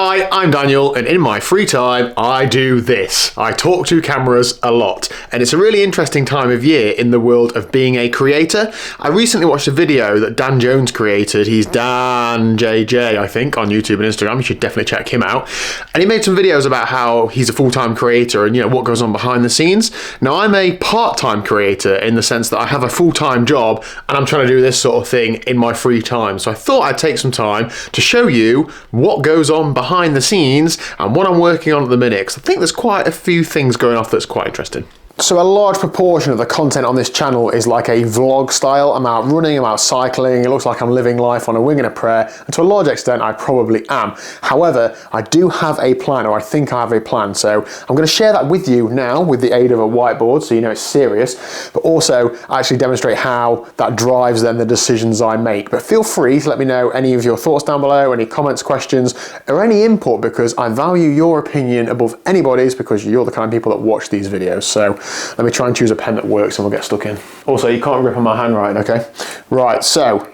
Hi, I'm Daniel, and in my free time, I do this. I talk to cameras a lot, and it's a really interesting time of year in the world of being a creator. I recently watched a video that Dan Jones created. He's Dan JJ, I think, on YouTube and Instagram. You should definitely check him out. And he made some videos about how he's a full-time creator and, what goes on behind the scenes. Now, I'm a part-time creator in the sense that I have a full-time job, and I'm trying to do this sort of thing in my free time. So I thought I'd take some time to show you what goes on behind the scenes and what I'm working on at the minute, because I think there's quite a few things going off that's quite interesting. So a large proportion of the content on this channel is like a vlog style. I'm out running, I'm out cycling, it looks like I'm living life on a wing and a prayer, and to a large extent I probably am. However, I do have a plan, or I think I have a plan, so I'm going to share that with you now with the aid of a whiteboard so you know it's serious, but also actually demonstrate how that drives then the decisions I make. But feel free to let me know any of your thoughts down below, any comments, questions, or any input, because I value your opinion above anybody's, because you're the kind of people that watch these videos. So let me try and choose a pen that works and we'll get stuck in. Also, you can't rip on my handwriting, okay? Right, so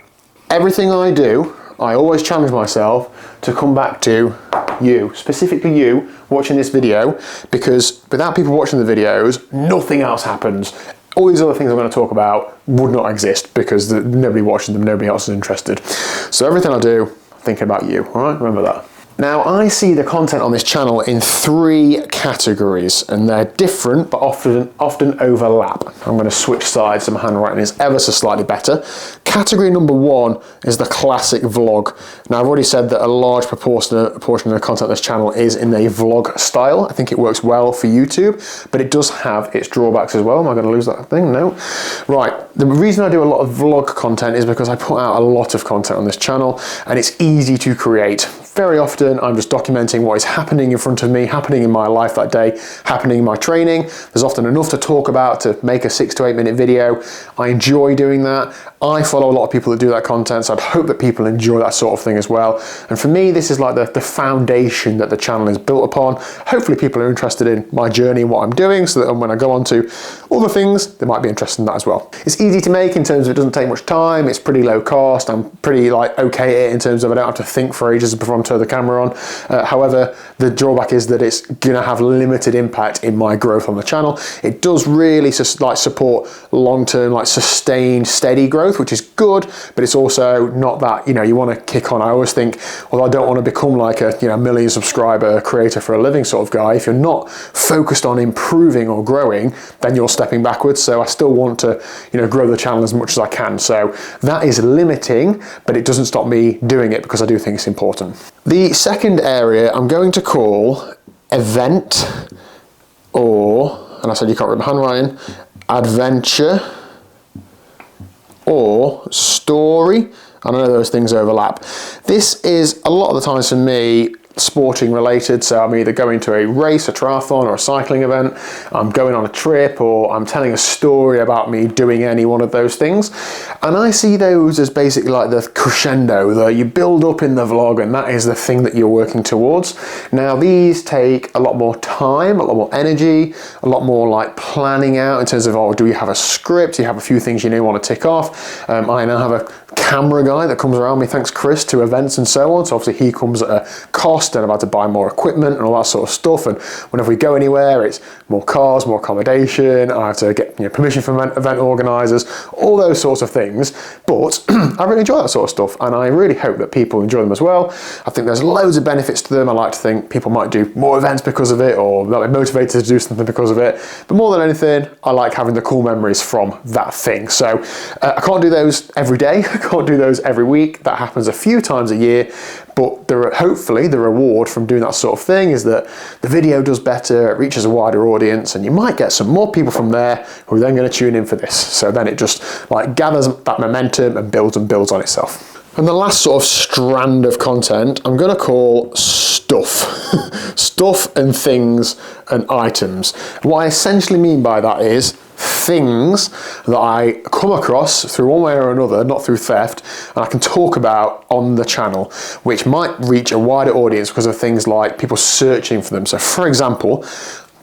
everything I do, I always challenge myself to come back to you, specifically you watching this video, because without people watching the videos, nothing else happens. All these other things I'm going to talk about would not exist because nobody watching them, nobody else is interested. So everything I do, I'm thinking about you, all right? Remember that. Now, I see the content on this channel in 3 categories, and they're different but often overlap. I'm going to switch sides so my handwriting is ever so slightly better. Category number 1 is the classic vlog. Now, I've already said that a large portion of the content on this channel is in a vlog style. I think it works well for YouTube, but it does have its drawbacks as well. Am I going to lose that thing? No. Right, the reason I do a lot of vlog content is because I put out a lot of content on this channel, and it's easy to create. Very often I'm just documenting what is happening in front of me, happening in my life that day, happening in my training. There's often enough to talk about to make a 6 to 8 minute video. I enjoy doing that. I follow a lot of people that do that content, so I'd hope that people enjoy that sort of thing as well. And for me, this is like the foundation that the channel is built upon. Hopefully people are interested in my journey and what I'm doing, so that when I go on to other things, they might be interested in that as well. It's easy to make in terms of it doesn't take much time, it's pretty low cost, I'm pretty okay at it in terms of I don't have to think for ages before I'm turning the camera on. However, the drawback is that it's gonna have limited impact in my growth on the channel. It does really support long-term, sustained, steady growth, which is good, but it's also not that, you want to kick on. I always think, well, I don't want to become like a million subscriber creator for a living sort of guy. If you're not focused on improving or growing, then you're stepping backwards. So I still want to, grow the channel as much as I can. So that is limiting, but it doesn't stop me doing it because I do think it's important. The second area I'm going to call event, and I said you can't read my handwriting, adventure, or story. I know those things overlap. This is a lot of the times for me sporting related, so I'm either going to a race, a triathlon, or a cycling event, I'm going on a trip, or I'm telling a story about me doing any one of those things. And I see those as basically like the crescendo that you build up in the vlog, and that is the thing that you're working towards. Now, these take a lot more time, a lot more energy, a lot more like planning out in terms of, do you have a script? Do you have a few things you want to tick off? I now have a camera guy that comes around me, thanks Chris, to events and so on. So obviously he comes at a cost, and I've had to buy more equipment and all that sort of stuff. And whenever we go anywhere, it's more cars, more accommodation. I have to get permission from event organisers, all those sorts of things. But I really enjoy that sort of stuff, and I really hope that people enjoy them as well. I think there's loads of benefits to them. I like to think people might do more events because of it, or they'll be motivated to do something because of it. But more than anything, I like having the cool memories from that thing. So I can't do those every day. I can't do those every week. That happens a few times a year. But hopefully the reward from doing that sort of thing is that the video does better, it reaches a wider audience, and you might get some more people from there who are then going to tune in for this. So then it just gathers that momentum and builds on itself. And the last sort of strand of content I'm going to call stuff. Stuff and things and items. What I essentially mean by that is things that I come across through one way or another, not through theft, and I can talk about on the channel, which might reach a wider audience because of things like people searching for them. So for example,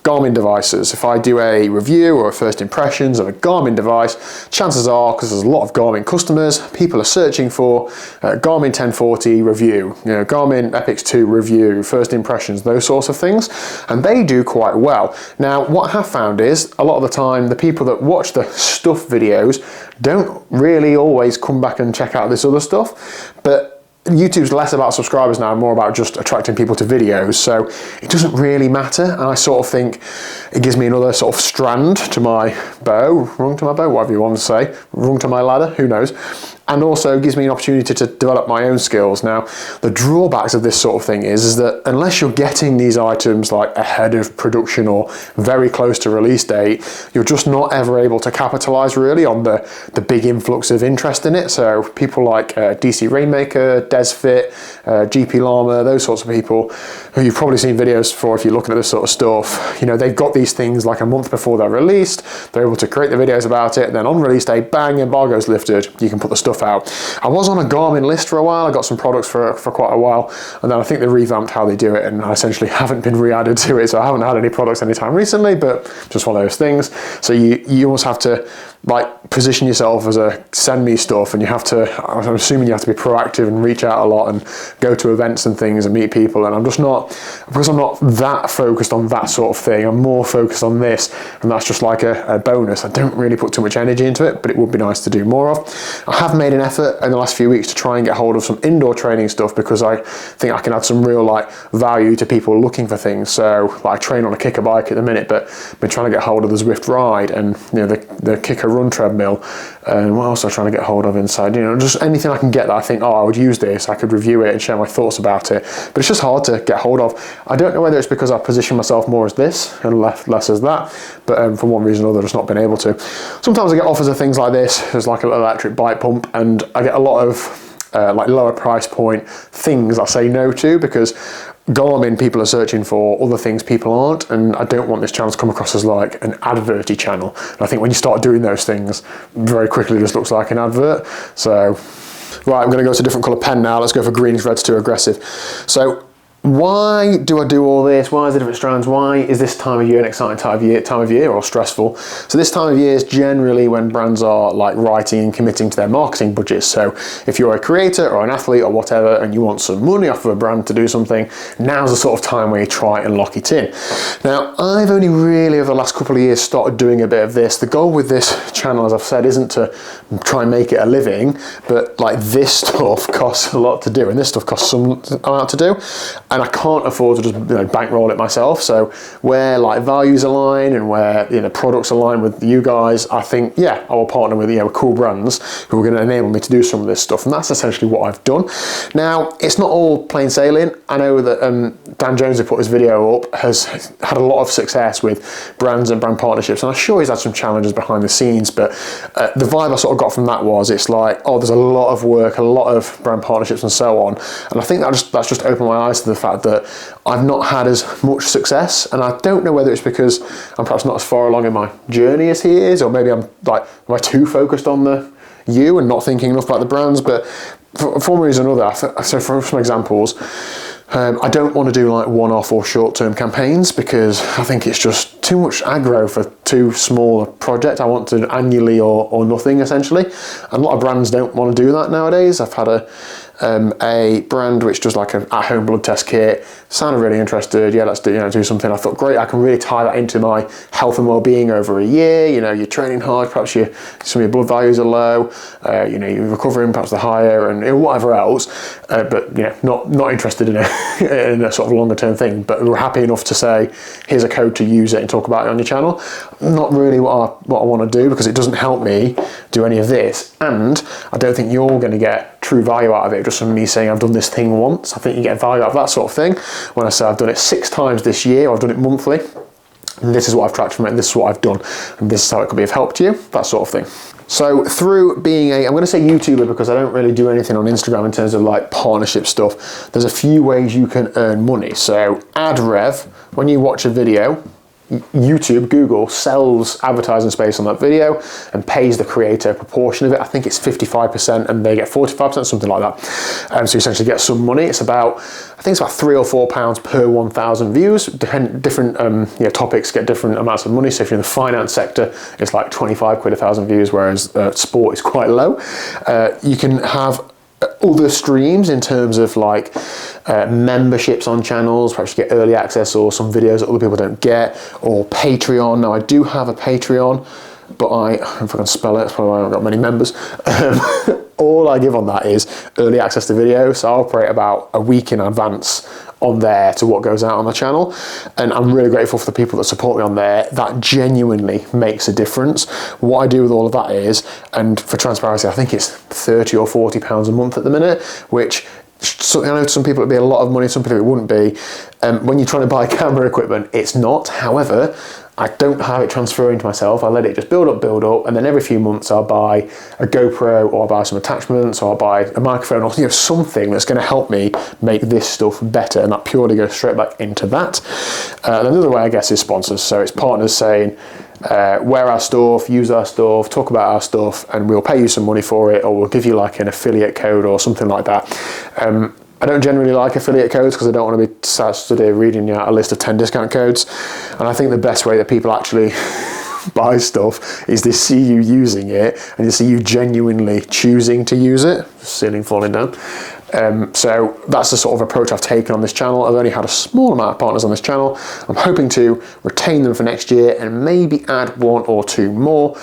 Garmin devices. If I do a review or a first impressions of a Garmin device, chances are, because there's a lot of Garmin customers, people are searching for Garmin 1040 review, Garmin Epix 2 review, first impressions, those sorts of things, and they do quite well. Now, what I have found is a lot of the time the people that watch the stuff videos don't really always come back and check out this other stuff, but YouTube's less about subscribers now, more about just attracting people to videos, so it doesn't really matter, and I sort of think it gives me another sort of strand to my bow, rung to my bow, whatever you want to say, rung to my ladder, who knows, and also gives me an opportunity to develop my own skills. Now, the drawbacks of this sort of thing is that unless you're getting these items like ahead of production or very close to release date, you're just not ever able to capitalize really on the big influx of interest in it. So people like DC Rainmaker, Desfit, GP Llama, those sorts of people who you've probably seen videos for if you're looking at this sort of stuff, they've got these things like a month before they're released, they're able to create the videos about it, and then on release day, bang, embargo's lifted, you can put the stuff out. I was on a Garmin list for a while, I got some products for quite a while, and then I think they revamped how they do it, and I essentially haven't been re-added to it, so I haven't had any products anytime recently, but just one of those things. So you almost have to position yourself as a send me stuff, and you have to, I'm assuming you have to be proactive and reach out a lot and go to events and things and meet people, and I'm just not, because I'm not that focused on that sort of thing, I'm more focused on this, and that's just like a bonus. I don't really put too much energy into it, but it would be nice to do more of. I have made an effort in the last few weeks to try and get hold of some indoor training stuff, because I think I can add some real value to people looking for things. So I train on a kicker bike at the minute, but I've been trying to get hold of the Zwift Ride and the kicker run treadmill, and what else am I trying to get hold of inside, just anything I can get that I think, I would use this, I could review it and share my thoughts about it, but it's just hard to get hold of. I don't know whether it's because I position myself more as this and less as that, but for one reason or another, I've just not been able to. Sometimes I get offers of things like this, there's like a little electric bike pump, and I get a lot of lower price point things I say no to, because Garmin people are searching for other things people aren't, and I don't want this channel to come across as like an adverty channel. And I think when you start doing those things, very quickly it just looks like an advert. So, right, I'm going to go to a different colour pen now. Let's go for greens, red's too aggressive. So, why do I do all this? Why is there different strands? Why is this time of year an exciting time of year or stressful? So this time of year is generally when brands are writing and committing to their marketing budgets. So if you're a creator or an athlete or whatever and you want some money off of a brand to do something, now's the sort of time where you try and lock it in. Now, I've only really over the last couple of years started doing a bit of this. The goal with this channel, as I've said, isn't to try and make it a living, but this stuff costs a lot to do, and this stuff costs some amount to do. And I can't afford to just bankroll it myself. So where values align and where products align with you guys, I think I will partner with cool brands who are going to enable me to do some of this stuff, and that's essentially what I've done. Now, it's not all plain sailing. I know that Dan Jones, who put his video up, has had a lot of success with brands and brand partnerships, and I'm sure he's had some challenges behind the scenes, but the vibe I sort of got from that was it's there's a lot of work, a lot of brand partnerships and so on, and I think that's just opened my eyes to the fact that I've not had as much success, and I don't know whether it's because I'm perhaps not as far along in my journey as he is, or maybe am I too focused on the you and not thinking enough about the brands, but for one reason or another, so for some examples, I don't want to do one-off or short-term campaigns, because I think it's just too much aggro for too small a project. I want to annually or nothing, essentially. And a lot of brands don't want to do that nowadays. I've had a brand which does an at-home blood test kit, sounded really interested, let's do something. I thought, great, I can really tie that into my health and well-being over a year. You're training hard, perhaps some of your blood values are low, you're recovering, perhaps they're higher, and whatever else, but not interested in a sort of longer term thing, but we're happy enough to say, here's a code to use it and talk about it on your channel. Not really what I want to do, because it doesn't help me do any of this, and I don't think you're going to get true value out of it just from me saying I've done this thing once. I think you get value out of that sort of thing when I say I've done it 6 times this year, or I've done it monthly, and this is what I've tracked from it, and this is what I've done, and this is how it could be of help to you, that sort of thing. So through being I'm going to say YouTuber, because I don't really do anything on Instagram in terms of partnership stuff, there's a few ways you can earn money. So ad rev, when you watch a video, YouTube, Google, sells advertising space on that video and pays the creator a proportion of it. I think it's 55% and they get 45%, something like that. So you essentially get some money. It's about, I think it's about £3 or £4 per 1,000 views. Different topics get different amounts of money. So if you're in the finance sector, it's like 25 quid a thousand views, whereas sport is quite low. You can have other streams in terms of like memberships on channels, perhaps you get early access or some videos that other people don't get, or Patreon. Now I do have a Patreon, but if I can spell it, that's probably why I haven't got many members. All I give on that is early access to videos, so I operate about a week in advance on there to what goes out on the channel, and I'm really grateful for the people that support me on there. That genuinely makes a difference. What I do with all of that is, and for transparency, I think it's £30 or £40 a month at the minute, which I know to some people it'd be a lot of money, some people it wouldn't be. When you're trying to buy camera equipment, it's not. However, I don't have it transferring to myself. I let it just build up, and then every few months I'll buy a GoPro, or I'll buy some attachments, or I'll buy a microphone, or something that's going to help me make this stuff better, and that purely goes straight back into that. Another way, I guess, is sponsors. So it's partners saying, wear our stuff, use our stuff, talk about our stuff, and we'll pay you some money for it, or we'll give you like an affiliate code or something like that. I don't generally like affiliate codes because I don't want to be sat today reading out a list of 10 discount codes. And I think the best way that people actually buy stuff is they see you using it and they see you genuinely choosing to use it. Ceiling falling down. So that's the sort of approach I've taken on this channel. I've only had a small amount of partners on this channel. I'm hoping to retain them for next year and maybe add 1 or 2 more.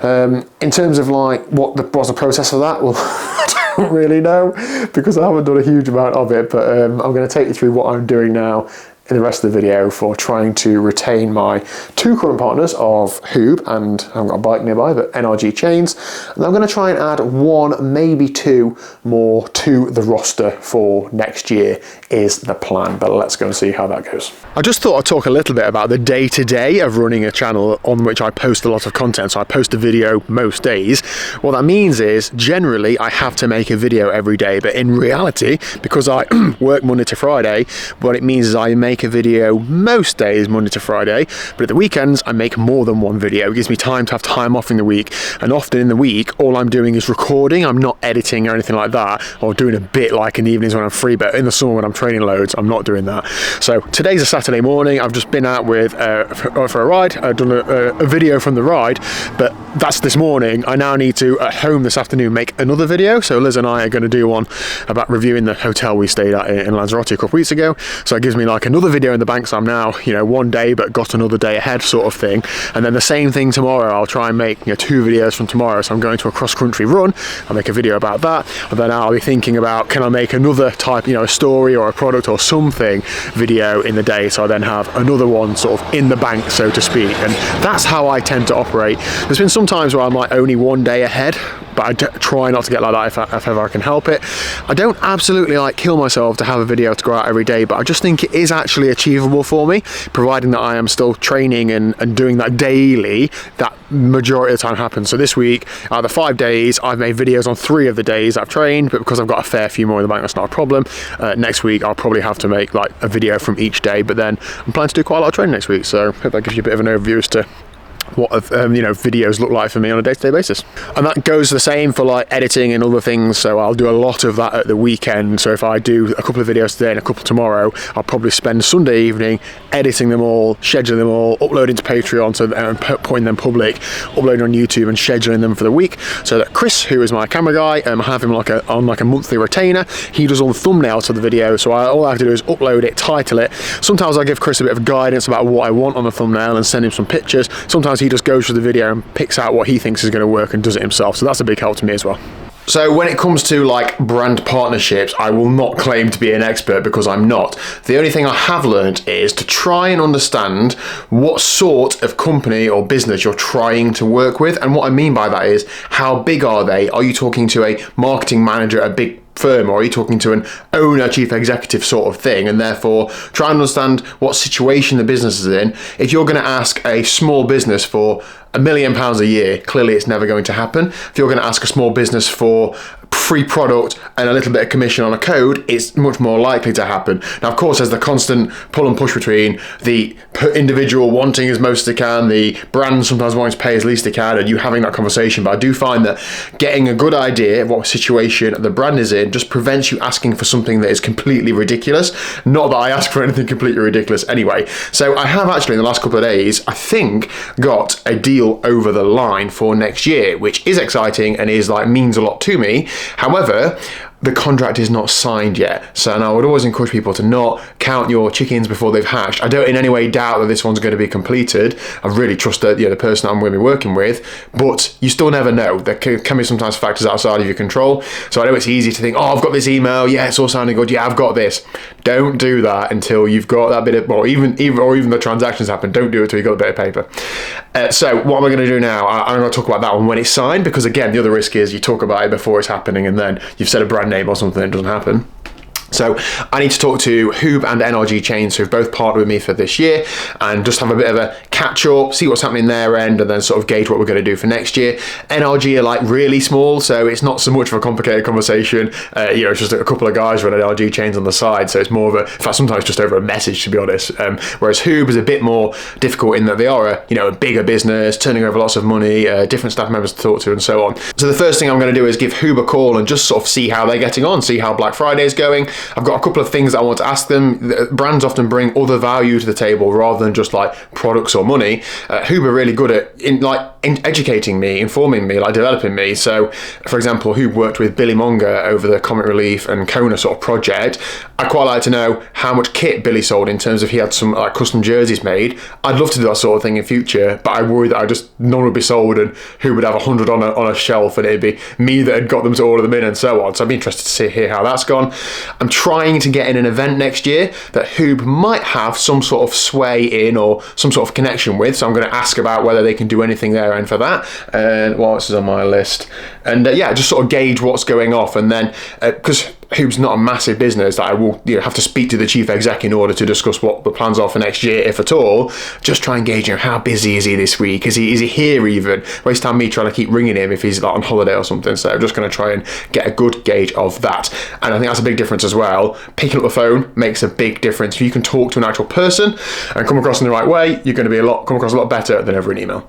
In terms of like what's the process for that? Well, I don't really know because I haven't done a huge amount of it, but I'm going to take you through what I'm doing now in the rest of the video for trying to retain my 2 current partners of Hoob, and I haven't got a bike nearby, but NRG chains. And I'm going to try and add 1, maybe 2 more to the roster for next year is the plan, but let's go and see how that goes. I just thought I'd talk a little bit about the day-to-day of running a channel on which I post a lot of content. So I post a video most days. What that means is generally I have to make a video every day, but in reality, because I work Monday to Friday, what it means is I make a video most days Monday to Friday, but at the weekends I make more than 1 video. It gives me time to have time off in the week, and often in the week all I'm doing is recording. I'm not editing or anything like that, or doing a bit like in the evenings when I'm free, but in the summer when I'm training loads I'm not doing that. So today's a Saturday morning. I've just been out with for a ride. I've done a video from the ride, but that's this morning. I now need to at home this afternoon make another video. So Liz and I are going to do one about reviewing the hotel we stayed at in Lanzarote a couple of weeks ago. So it gives me like another video in the bank, so I'm now 1 day but got another day ahead sort of thing. And then the same thing tomorrow. I'll try and make 2 videos from tomorrow. So I'm going to a cross-country run. I'll make a video about that, and then I'll be thinking about, can I make another type, a story or a product or something video in the day, so I then have another one sort of in the bank, so to speak. And that's how I tend to operate. There's been some times where I'm like only 1 day ahead, but I try not to get like that if ever I can help it. I don't absolutely like kill myself to have a video to go out every day, but I just think it is actually achievable for me, providing that I am still training and doing that daily. That majority of the time happens. So this week, out of the 5 days, I've made videos on 3 of the days I've trained, but because I've got a fair few more in the bank, that's not a problem. Next week, I'll probably have to make like a video from each day, but then I'm planning to do quite a lot of training next week, so hope that gives you a bit of an overview as to what videos look like for me on a day-to-day basis. And that goes the same for like editing and other things, so I'll do a lot of that at the weekend. So if I do a couple of videos today and a couple tomorrow, I'll probably spend Sunday evening editing them all, scheduling them all, uploading to Patreon, and putting them public, uploading on YouTube and scheduling them for the week, so that Chris, who is my camera guy, I have him on a monthly retainer. He does all the thumbnails of the video, so all I have to do is upload it, title it. Sometimes I give Chris a bit of guidance about what I want on the thumbnail and send him some pictures. Sometimes he just goes through the video and picks out what he thinks is going to work and does it himself, so that's a big help to me as well. So when it comes to like brand partnerships, I will not claim to be an expert because I'm not. The only thing I have learned is to try and understand what sort of company or business you're trying to work with. And what I mean by that is, how big are they? Are you talking to a marketing manager at a big firm, or are you talking to an owner, chief executive sort of thing? And therefore try and understand what situation the business is in. If you're going to ask a small business for £1 million a year, clearly it's never going to happen. If you're going to ask a small business for free product and a little bit of commission on a code, it's much more likely to happen. Now, of course, there's the constant pull and push between the individual wanting as most as they can, the brand sometimes wanting to pay as least they can, and you having that conversation. But I do find that getting a good idea of what situation the brand is in just prevents you asking for something that is completely ridiculous. Not that I ask for anything completely ridiculous anyway. So I have actually in the last couple of days, I think, got a deal over the line for next year, which is exciting and is like means a lot to me. However, the contract is not signed yet. So now I would always encourage people to not count your chickens before they've hatched. I don't in any way doubt that this one's going to be completed. I really trust that, the person I'm going to be working with, but you still never know. There can be sometimes factors outside of your control. So I know it's easy to think, oh, I've got this email. Yeah, it's all sounding good. Yeah, I've got this. Don't do that until you've got that bit of, well, even the transactions happen. Don't do it until you've got a bit of paper. So what am I going to do now? I'm going to talk about that one when it's signed, because again, the other risk is you talk about it before it's happening and then you've said a brand name or something that doesn't happen. So I need to talk to Hoob and NRG Chains, who've both partnered with me for this year, and just have a bit of a catch up, see what's happening their end, and then sort of gauge what we're going to do for next year. NRG are like really small, so it's not so much of a complicated conversation. It's just a couple of guys running NRG Chains on the side, so it's more of a, in fact, sometimes just over a message, to be honest. Whereas Hoob is a bit more difficult in that they are a bigger business, turning over lots of money, different staff members to talk to, and so on. So the first thing I'm going to do is give Hoob a call and just sort of see how they're getting on, see how Black Friday is going. I've got a couple of things that I want to ask them. Brands often bring other value to the table rather than just like products or money. Hoob are really good at educating me, informing me, like developing me. So, for example, Hoob worked with Billy Monger over the Comic Relief and Kona sort of project. I'd quite like to know how much kit Billy sold in terms of he had some like custom jerseys made. I'd love to do that sort of thing in future, but I worry that none would be sold and Hoob would have 100 on a shelf and it'd be me that had got them to order them in and so on. So I'd be interested to hear how that's gone. I'm trying to get in an event next year that Hoob might have some sort of sway in or some sort of connection with. So I'm going to ask about whether they can do anything there and for that. And what else is on my list? And just sort of gauge what's going off. And then because Hoob's not a massive business that I will have to speak to the chief exec in order to discuss what the plans are for next year, if at all. Just try and gauge how busy is he this week? Is he here even? Waste time me trying to keep ringing him if he's like on holiday or something. So I'm just going to try and get a good gauge of that. And I think that's a big difference as well. Picking up the phone makes a big difference. If you can talk to an actual person and come across in the right way, you're going to come across a lot better than over an email.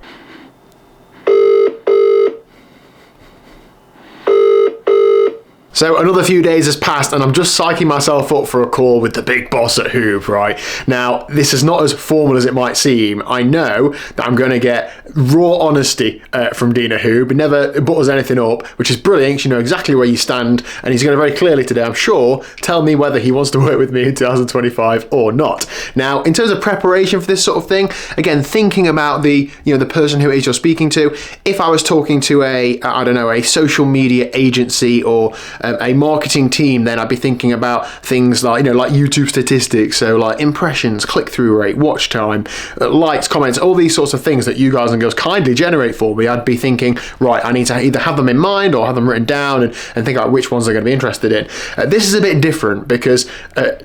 So another few days has passed and I'm just psyching myself up for a call with the big boss at Hoob, right? Now, this is not as formal as it might seem. I know that I'm going to get raw honesty from Dean at Hoob. He never butters anything up, which is brilliant. You know exactly where you stand, and he's going to very clearly today, I'm sure, tell me whether he wants to work with me in 2025 or not. Now, in terms of preparation for this sort of thing, again, thinking about the person who it is you're speaking to. If I was talking to a social media agency or a marketing team, then I'd be thinking about things like YouTube statistics, so like impressions, click-through rate, watch time, likes, comments, all these sorts of things that you guys and girls kindly generate for me. I'd be thinking, right, I need to either have them in mind or have them written down and think about which ones they're going to be interested in. This is a bit different because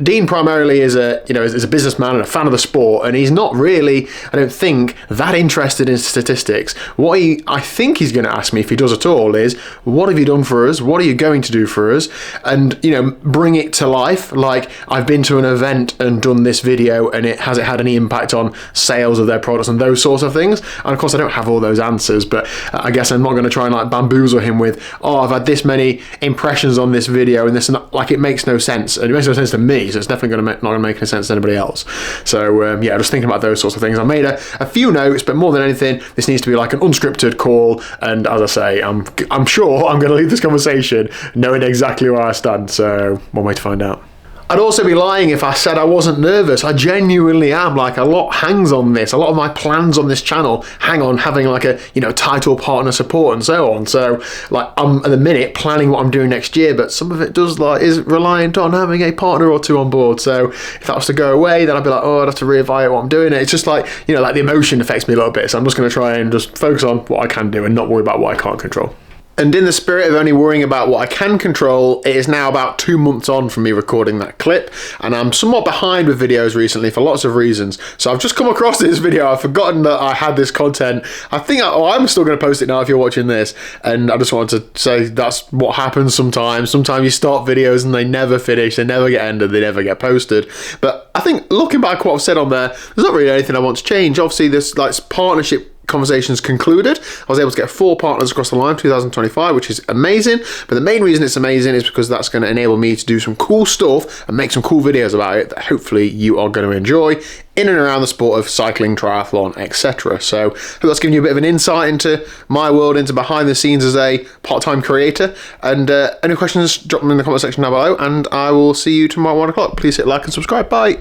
Dean primarily is a businessman and a fan of the sport, and he's not really, I don't think, that interested in statistics. What I think he's going to ask me, if he does at all, is what have you done for us? What are you going to do for us? And bring it to life. Like, I've been to an event and done this video, and has it had any impact on sales of their products and those sorts of things? And of course I don't have all those answers, but I guess I'm not going to try and like bamboozle him with, I've had this many impressions on this video and this, and like, it makes no sense, and it makes no sense to me, so it's definitely not going to make any sense to anybody else. So just thinking about those sorts of things. I made a few notes, but more than anything, this needs to be like an unscripted call, and as I say, I'm sure I'm going to leave this conversation knowing exactly where I stand, so one way to find out. I'd also be lying if I said I wasn't nervous. I genuinely am. Like, a lot hangs on this. A lot of my plans on this channel hang on having like a title, partner support and so on. So like, I'm at the minute planning what I'm doing next year, but some of it is reliant on having a partner or two on board. So if that was to go away, then I'd be like, I'd have to reevaluate what I'm doing. It's just like, like the emotion affects me a little bit. So I'm just going to try and just focus on what I can do and not worry about what I can't control. And in the spirit of only worrying about what I can control, it is now about 2 months on from me recording that clip, and I'm somewhat behind with videos recently for lots of reasons. So I've just come across this video, I've forgotten that I had this content. I think I'm still going to post it now if you're watching this, and I just wanted to say that's what happens sometimes. Sometimes you start videos and they never finish, they never get ended, they never get posted. But I think looking back what I've said on there, there's not really anything I want to change. Obviously this like partnership conversations concluded. I was able to get 4 partners across the line 2025, which is amazing. But the main reason it's amazing is because that's going to enable me to do some cool stuff and make some cool videos about it that hopefully you are going to enjoy in and around the sport of cycling, triathlon, etc. So I hope that's giving you a bit of an insight into my world, into behind the scenes as a part-time creator. And any questions, drop them in the comment section down below, and I will see you tomorrow at 1 o'clock. Please hit like and subscribe. Bye.